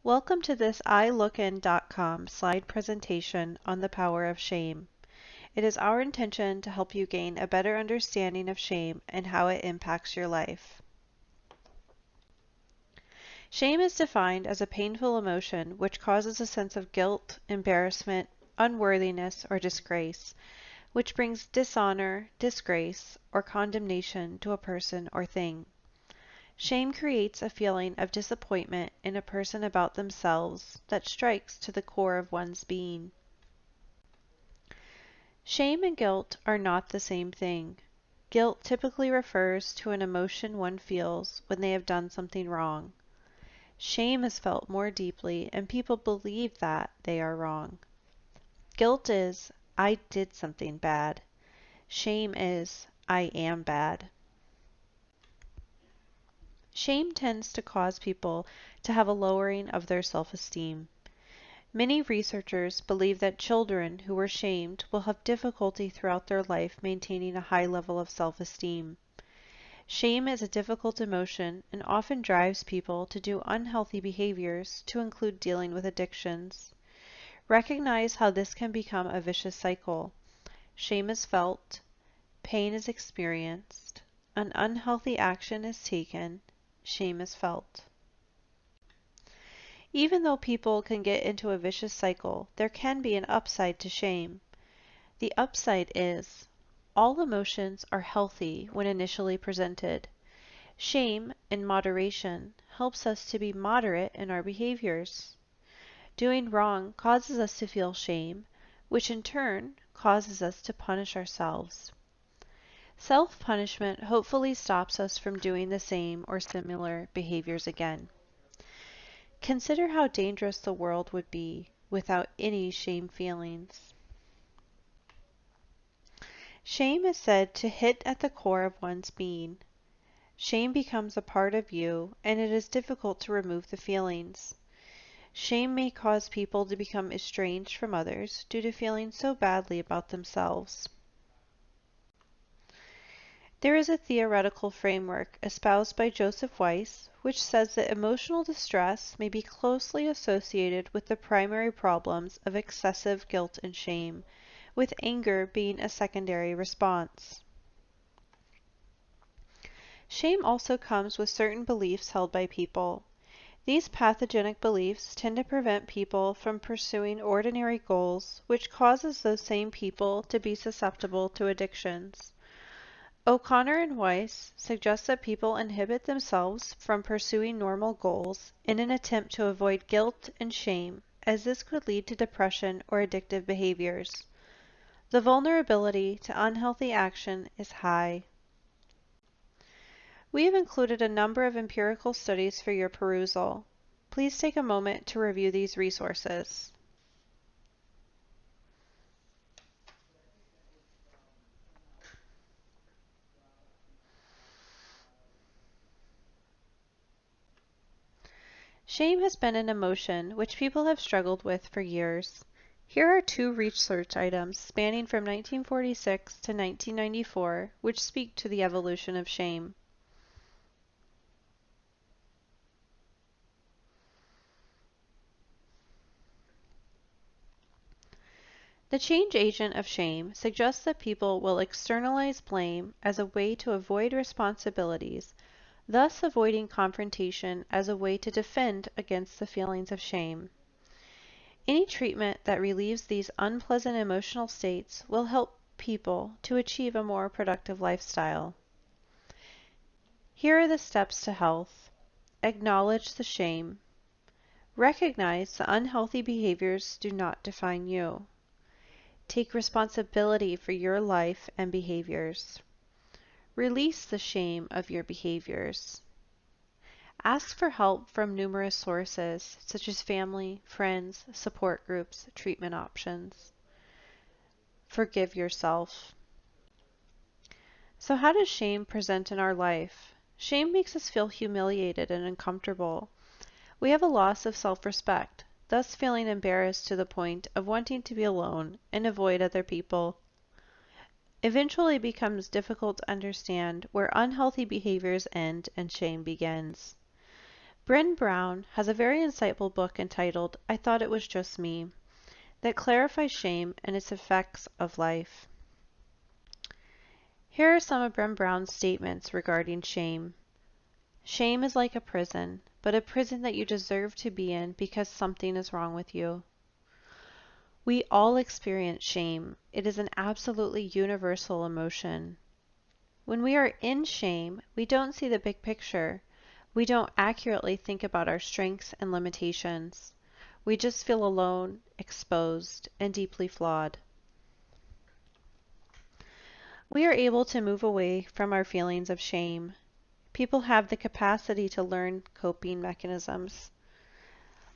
Welcome to this ilookin.com slide presentation on the power of shame. It is our intention to help you gain a better understanding of shame and how it impacts your life. Shame is defined as a painful emotion which causes a sense of guilt, embarrassment, unworthiness, or disgrace, which brings dishonor, disgrace, or condemnation to a person or thing. Shame creates a feeling of disappointment in a person about themselves that strikes to the core of one's being. Shame and guilt are not the same thing. Guilt typically refers to an emotion one feels when they have done something wrong. Shame is felt more deeply, and people believe that they are wrong. Guilt is, I did something bad. Shame is, I am bad. Shame tends to cause people to have a lowering of their self-esteem. Many researchers believe that children who were shamed will have difficulty throughout their life maintaining a high level of self-esteem. Shame is a difficult emotion and often drives people to do unhealthy behaviors, to include dealing with addictions. Recognize how this can become a vicious cycle. Shame is felt, pain is experienced, an unhealthy action is taken, shame is felt. Even though people can get into a vicious cycle, there can be an upside to shame. The upside is all emotions are healthy when initially presented. Shame, in moderation, helps us to be moderate in our behaviors. Doing wrong causes us to feel shame, which in turn causes us to punish ourselves. Self-punishment hopefully stops us from doing the same or similar behaviors again. Consider how dangerous the world would be without any shame feelings. Shame is said to hit at the core of one's being. Shame becomes a part of you, and it is difficult to remove the feelings. Shame may cause people to become estranged from others due to feeling so badly about themselves. There is a theoretical framework espoused by Joseph Weiss, which says that emotional distress may be closely associated with the primary problems of excessive guilt and shame, with anger being a secondary response. Shame also comes with certain beliefs held by people. These pathogenic beliefs tend to prevent people from pursuing ordinary goals, which causes those same people to be susceptible to addictions. O'Connor and Weiss suggest that people inhibit themselves from pursuing normal goals in an attempt to avoid guilt and shame, as this could lead to depression or addictive behaviors. The vulnerability to unhealthy action is high. We have included a number of empirical studies for your perusal. Please take a moment to review these resources. Shame has been an emotion which people have struggled with for years. Here are two research items spanning from 1946 to 1994 which speak to the evolution of shame. The change agent of shame suggests that people will externalize blame as a way to avoid responsibilities, thus avoiding confrontation as a way to defend against the feelings of shame. Any treatment that relieves these unpleasant emotional states will help people to achieve a more productive lifestyle. Here are the steps to health. Acknowledge the shame. Recognize the unhealthy behaviors do not define you. Take responsibility for your life and behaviors. Release the shame of your behaviors. Ask for help from numerous sources, such as family, friends, support groups, treatment options. Forgive yourself. So how does shame present in our life? Shame makes us feel humiliated and uncomfortable. We have a loss of self-respect, thus feeling embarrassed to the point of wanting to be alone and avoid other people. Eventually it becomes difficult to understand where unhealthy behaviors end and shame begins. Bryn Brown has a very insightful book entitled I Thought It Was Just Me that clarifies shame and its effects of life. Here are some of Bryn Brown's statements regarding shame. Shame is like a prison, but a prison that you deserve to be in because something is wrong with you. We all experience shame. It is an absolutely universal emotion. When we are in shame, we don't see the big picture. We don't accurately think about our strengths and limitations. We just feel alone, exposed, and deeply flawed. We are able to move away from our feelings of shame. People have the capacity to learn coping mechanisms.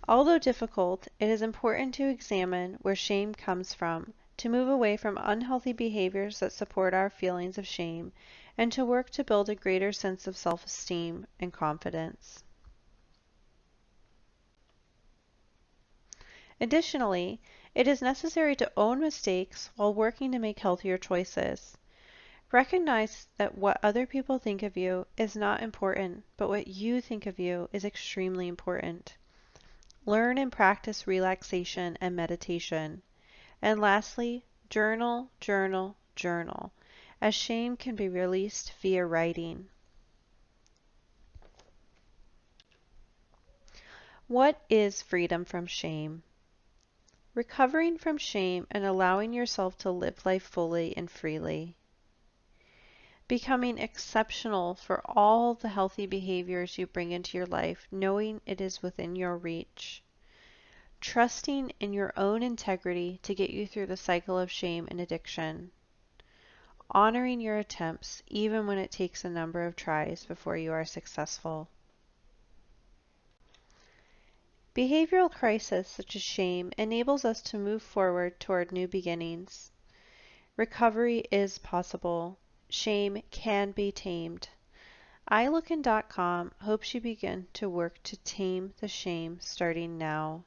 Although difficult, it is important to examine where shame comes from, to move away from unhealthy behaviors that support our feelings of shame, and to work to build a greater sense of self-esteem and confidence. Additionally, it is necessary to own mistakes while working to make healthier choices. Recognize that what other people think of you is not important, but what you think of you is extremely important. Learn and practice relaxation and meditation. And lastly, journal, journal, journal, as shame can be released via writing. What is freedom from shame? Recovering from shame and allowing yourself to live life fully and freely. Becoming exceptional for all the healthy behaviors you bring into your life, knowing it is within your reach. Trusting in your own integrity to get you through the cycle of shame and addiction. Honoring your attempts even when it takes a number of tries before you are successful. Behavioral crisis such as shame enables us to move forward toward new beginnings. Recovery is possible. Shame can be tamed. iLookin.com hopes you begin to work to tame the shame starting now.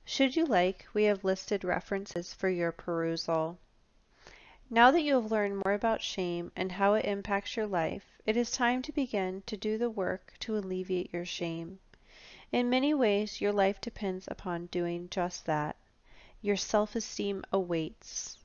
Should you like, we have listed references for your perusal. Now that you have learned more about shame and how it impacts your life, it is time to begin to do the work to alleviate your shame. In many ways, your life depends upon doing just that. Your self-esteem awaits.